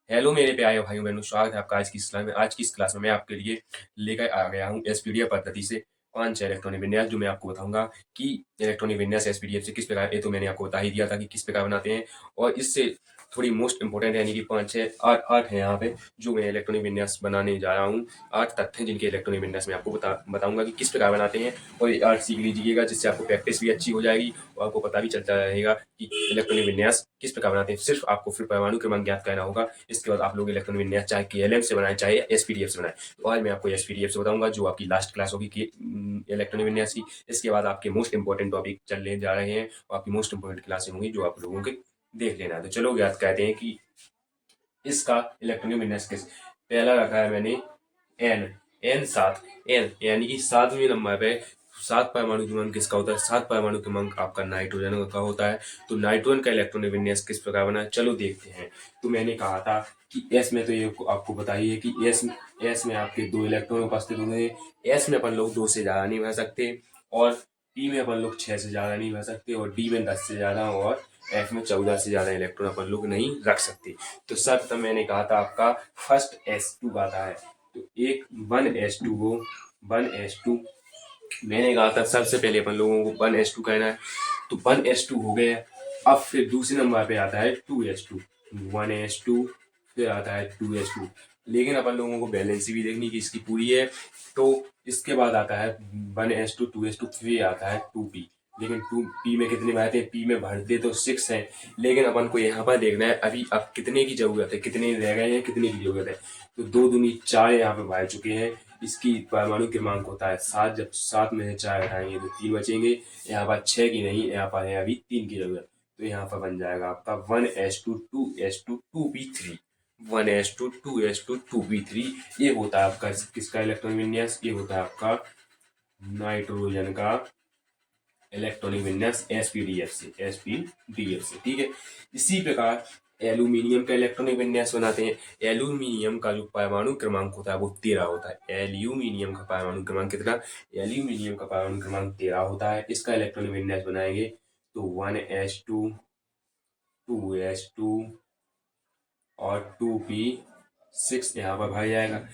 Hello मेरे प्यारे भाइयों बहनों, स्वागत है आपका आज की इस क्लास में मैं आपके लिए लेकर आ गया हूँ एसपीडीएफ पद्धति से 5 इलेक्ट्रॉनिक विन्यास, जो मैं आपको बताऊंगा कि इलेक्ट्रॉनिक विन्यास एसपीडीएफ से किस प्रकार, ये तो मैंने आपको बता ही दिया था कि किस प्रकार बनाते हैं। और इससे थोड़ी मोस्ट इंपॉर्टेंट यानी कि 5 6 8 8 है यहाँ पे जो मैं इलेक्ट्रॉनिक विन्यास बनाने जा रहा हूँ। 8 तथ्य हैं जिनके इलेक्ट्रॉनिक विन्यास में आपको बताऊंगा कि किस प्रकार बनाते हैं। और ये 8 सीख लीजिएगा, जिससे आपको प्रैक्टिस भी अच्छी हो जाएगी और आपको पता भी चलता रहेगा कि इलेक्ट्रॉनिक विन्यास किस प्रकार बनाते हैं। सिर्फ आपको फिर परमाणु क्रमांक ज्ञात करना होगा। इसके बाद आप लोग इलेक्ट्रॉनिक विन्यास चाहे केएलएम से बनाए चाहे एसपीडीएफ से बनाए। तो आज मैं आपको एसपीडीएफ से बताऊंगा, जो आपकी लास्ट क्लास होगी कि इलेक्ट्रॉनिक विन्यास की। इसके बाद आपके मोस्ट इंपॉर्टेंट टॉपिक चलने जा रहे हैं और आपकी मोस्ट इंपॉर्टेंट क्लासें होंगी जो आप लोगों के देख लेना है। तो चलो ज्ञात कहते हैं कि इसका इलेक्ट्रॉनिक विन्यास किस। पहला रखा है मैंने एन। एन 7, एन यानी कि 7वें नंबर पे 7 परमाणु क्रमांक किसका होता है? 7 परमाणु क्रमांक आपका नाइट्रोजन का होता है। तो नाइट्रोजन का इलेक्ट्रॉनिक विन्यास किस प्रकार बना है, चलो देखते हैं। तो मैंने कहा था कि एस में, तो ये आपको बताइए कि एस में आपके 2 इलेक्ट्रॉन उपस्थित होंगे। एस में अपन लोग 2 से ज्यादा नहीं भर सकते, और पी में अपन लोग 6 से ज्यादा नहीं भर सकते, और डी में 10 से ज्यादा, और एफ में 14 से ज्यादा इलेक्ट्रॉन अपन लोग नहीं रख सकते। तो सर, तब मैंने कहा था आपका फर्स्ट S2 आता है। तो एक 1s2 हो, 1s2 मैंने कहा था सबसे पहले अपन लोगों को 1s2 कहना है। तो 1s2 हो गया। अब फिर दूसरे नंबर पे आता है 2s2, 1s2, फिर आता है 2s2। लेकिन अपन लोगों को बैलेंसी भी देखनी कि इसकी पूरी है। तो इसके बाद आता है 1s2, 2s2, फिर आता है 2p। लेकिन 2p में कितने भरते हैं? p में भरते तो 6 हैं, लेकिन अपन को यहाँ पर देखना है अभी अब कितने की जरूरत है, कितने रह गए हैं, कितने की जरूरत है। तो 2 दूनी 4 यहाँ पे भर चुके हैं। इसकी परमाणु क्रमांक होता है 7। जब 7 में से 4 हटाएंगे तो 3 बचेंगे। यहाँ पर 6 की नहीं, यहाँ पर है अभी 3 की जरूरत। तो यहाँ पर बन जाएगा आपका 1s2, 2s2, 2p3। 1s2, 2s2, 2p3। ये होता है आपका किसका इलेक्ट्रॉन विन्यास? ये होता है आपका नाइट्रोजन का इलेक्ट्रॉनिक विन्यास एसपीडीएफ से। ठीक है। इसी प्रकार एल्यूमिनियम का इलेक्ट्रॉनिक विन्यास बनाते हैं। एल्यूमिनियम का जो परमाणु क्रमांक होता है वो 13 होता है। एल्यूमिनियम का परमाणु क्रमांक कितना? एल्यूमिनियम का परमाणु क्रमांक 13 होता है। इसका इलेक्ट्रॉनिक विन्यास बनाएंगे तो 1s2, 2s2 और 2p6 यहाँ पर भर जाएगा।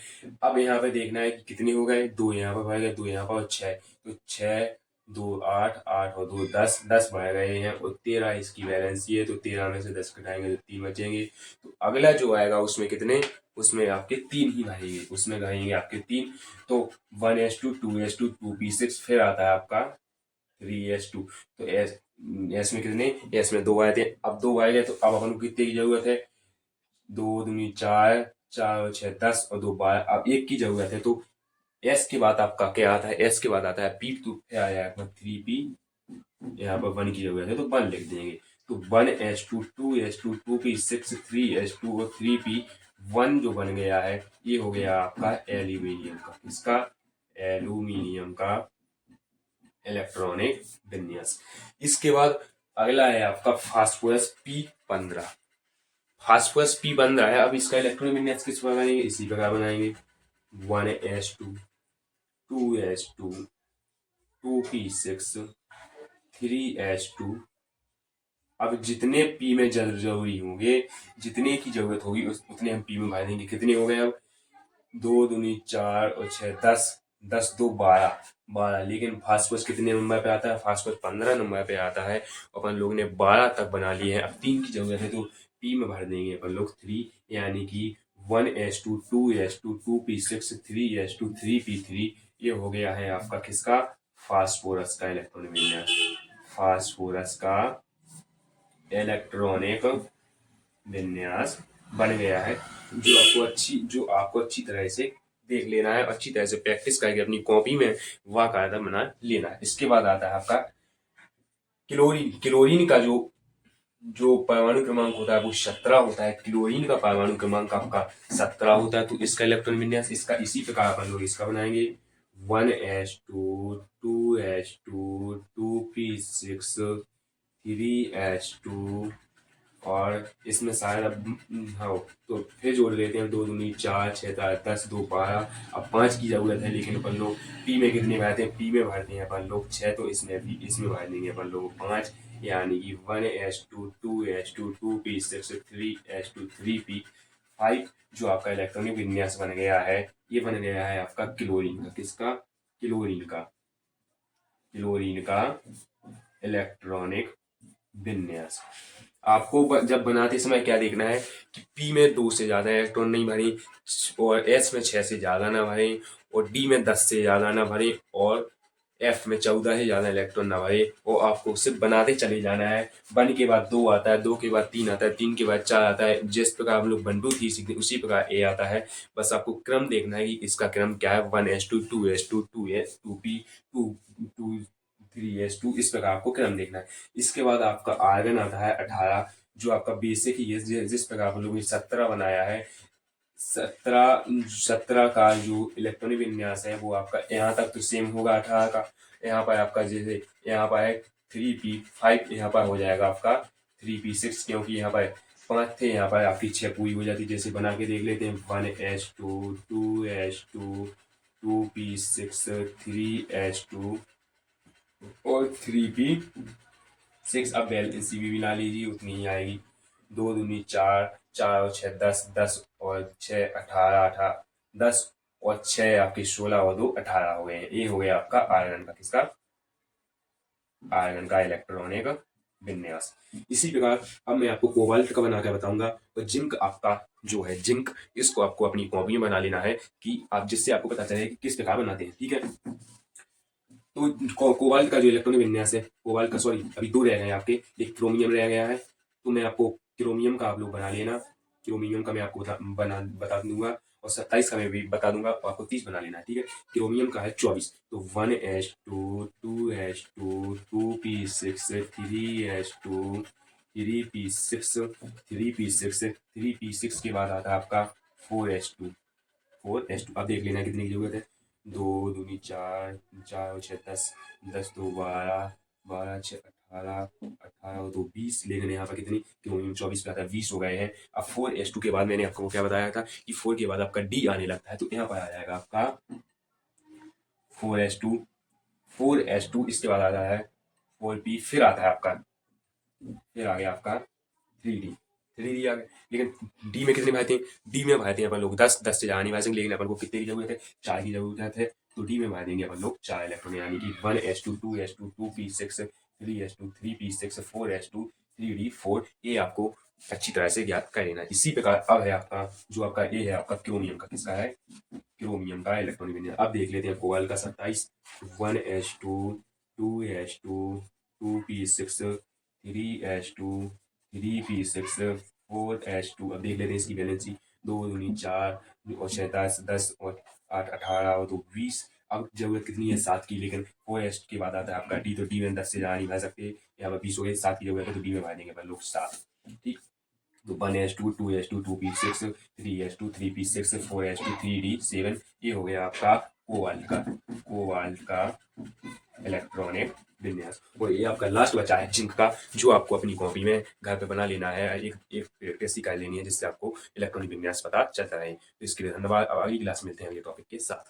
अब यहाँ पे देखना है कि कितने हो गए। 2 यहाँ पर भर गए, 2 यहाँ पर, और 6। तो 6, 2 8, 8 और 2 10, 10 भर गए हैं, और 13 इसकी वैलेंसी है। तो 13 में से 10 घटाएंगे तो 3 बचेंगे। तो अगला जो आएगा उसमें कितने? उसमें आपके 3 ही भरेंगे, उसमें रहेंगे आपके 3। तो 1s2, 2s2, 2p6, फिर आता है आपका 3s2। तो एस में कितने? एस में 2 आए थे, अब 2 आए गए। तो अब अपन को कितने की जरूरत है? 2 दूनी 4, 4 और 6 10 और 2 12। अब 1 की जरूरत है। तो एस के बाद आपका क्या आता है? एस के बाद आता है पी। तो क्या आया आपका 3p। यहाँ पर 1 की जरूरत है तो 1 लिख देंगे। तो 1s2, 2s2, 2p6, 3s2 और 3p। 1 जो बन गया है ये हो गया आपका एल्यूमिनियम का। इसका एल्यूमिनियम का इलेक्ट्रॉनिक विन्यास। इसके बाद अगला है आपका फास्फोरस P15। फास्फोरस P15 है। अब इसका इलेक्ट्रॉनिक विन्यास किस प्रकार बनाएंगे? इसी प्रकार बनाएंगे 1s2, 2s2, 2p6, 3s2। अब जितने पी में जरूरी होंगे, जितने की जरूरत होगी उतने हम पी में भर देंगे। कितने हो गए अब? 2 दूनी 4 और 6 10, 10 2 12, 12। लेकिन फास्फोरस कितने नंबर पे आता है? फास्फोरस 15 नंबर पे आता है। अपन लोग ने 12 तक बना लिए हैं। अब 3 की जरूरत है तो पी में भर देंगे अपन लोग 3, यानी कि 1s2, 2s2, 2p6, 3s2, 3p3। ये हो गया है आपका किसका? फास्फोरस का इलेक्ट्रॉनिक विन्यास। फास्फोरस का इलेक्ट्रॉनिक विन्यास बन गया है, जो आपको अच्छी तरह से देख लेना है, अच्छी तरह से प्रैक्टिस करके अपनी कॉपी में वाकायदा बना लेना है। इसके बाद आता है आपका क्लोरीन। क्लोरीन का जो जो परमाणु क्रमांक होता है वो 17 होता है। क्लोरीन का परमाणु क्रमांक आपका 17 होता है। तो इसका इलेक्ट्रॉन विन्यास इसका इसी प्रकार अपन लोग इसका बनाएंगे 1s2, 2s2, 2p6, 3s2, और इसमें शायद अब हाँ, तो फिर जोड़ लेते हैं। 2 दूनी 4, 6 10, 2 12। अब 5 की जरूरत है, लेकिन अपन लोग पी में कितने भरते हैं? पी में भरते हैं अपन लोग 6। तो इसमें भर देंगे अपन लोग 5, यानी कि 1s2, 2s2, 2p6, 3s2, 3p। 5 जो आपका इलेक्ट्रॉनिक विन्यास बन गया है, ये बन गया है आपका क्लोरीन का। किसका? क्लोरीन का। क्लोरीन का इलेक्ट्रॉनिक विन्यास। आपको जब बनाते समय क्या देखना है कि पी में 2 से ज़्यादा इलेक्ट्रॉन नहीं भरें, और एस में 6 से ज़्यादा ना भरें, और डी में 10 से ज़्यादा ना भरें, और एफ में 14 से ज़्यादा इलेक्ट्रॉन ना भरे। और आपको सिर्फ बनाते चले जाना है। 1 के बाद 2 आता है, 2 के बाद 3 आता है, 3 के बाद 4 आता है। जिस प्रकार हम लोग 1 2 3 सीखते हैं उसी प्रकार ए आता है। बस आपको क्रम देखना है कि इसका क्रम क्या है। 1s2 2s2 2s 2p 2 2 3s2, इस प्रकार आपको क्रम देखना है। इसके बाद आपका आर्गन आता है 18, जो आपका बेसिक ही है। जिस प्रकार हम लोग 17 बनाया है, 17 का जो इलेक्ट्रॉनिक विन्यास है वो आपका यहाँ तक तो सेम होगा 18 का। यहाँ पर आपका जैसे यहाँ पर है 3p5, यहाँ पर हो जाएगा आपका 3p6, क्योंकि यहाँ पर 5 थे, यहाँ पर आपकी 6 पूरी हो जाती। जैसे बना के देख लेते हैं। 1s2 2s2 2p6 3s2 और 3p6। अब बैलेंस भी मिला लीजिए, उतनी ही आएगी। 2 दूनी 4, 4 और 6 10, 10 और 6 18, 18 10 और 6 आपके 16 और 2 18 हो गए हैं। ये हो गया आपका आयरन का। किसका? आयरन का इलेक्ट्रॉनिक विन्यास। इसी प्रकार अब मैं आपको कोबाल्ट का बना के बताऊंगा। और जिंक आपका जो है, जिंक, इसको आपको अपनी कॉपी में बना लेना है, कि आप जिससे आपको पता चले कि किस प्रकार बनाते हैं। ठीक है, तो कोबाल्ट का जो इलेक्ट्रॉनिक विन्यास है, कोबाल्ट का, सॉरी अभी 2 रह गए हैं आपके, एक क्रोमियम रह गया है। तो मैं आपको क्रोमियम का आप लोग बना लेना। क्रोमियम का मैं आपको बता दूंगा, और 27 का मैं भी बता दूंगा। तो आपको 30 बना लेना है। ठीक है, क्रोमियम का है 24। तो 1s2 2s2 2p6 3s2 3p6 3p6 3p6 के बाद आता है आपका 4s2 4s2। अब देख लेना कितने की जरूरत है। 2 दूनी 4, 4 और 6 10, 10 2 12, 12 6 18, 18 और 2 20। लेकिन यहाँ पर कितनी, क्योंकि 24 पे आता है, 20 हो गए हैं। अब 4s2 के बाद मैंने आपको क्या बताया था कि 4 के बाद आपका डी आने लगता है। तो यहाँ पर आ जाएगा आपका 4s2 4s2, इसके बाद आता है 4p, फिर आता है आपका, फिर आ गया आपका 3d। 3d आ गया। लेकिन डी में कितने भाई थे? डी में भाई थे अपन लोग 10, 10 से ज़्यादा नहीं भाई सकते। लेकिन अपन को कितने की जरूरत है? 4 की जरूरत है। तो डी में भाई देंगे अपन लोग 4 इलेक्ट्रॉन, यानी कि 1s2 2s2 2p6 3s2 3p6 4s2 3d 4। ये आपको अच्छी तरह से ज्ञात कर लेना है। इसी प्रकार अब है आपका जो आपका ये है आपका क्रोमियम का। किसका है? क्रोमियम का इलेक्ट्रॉनिक विन्यास। अब देख लेते हैं कोबाल्ट का 27। 1s2 2s2 2p6 3s2 3p6 4s2। अब देख लेते हैं इसकी वैलेंसी। 2 दूनी 4 और 6 10, 10 और 8 18 और 2 20। अब जरूरत कितनी है? 7 की। लेकिन 4s के बाद आता है आपका डी। तो डी में 10 से ज़्यादा नहीं भर सकते। यहाँ पर 20 हो गए, 7 की जरूरत है, तो डी में भर देंगे अपन लोग 7। ठीक, तो 1s2 2s2 2p6 3s2 3p6 4s2 3d 7। ये हो गया आपका कोबाल्ट का इलेक्ट्रॉनिक विन्यास। और ये आपका लास्ट बचा है जिंक का, जो आपको अपनी कॉपी में घर पे बना लेना है। एक प्रैक्टिस कर लेनी है, जिससे आपको इलेक्ट्रॉनिक विन्यास पता चलता रहे। तो इसके लिए धन्यवाद। अब अगली क्लास मिलते हैं अगले टॉपिक के साथ।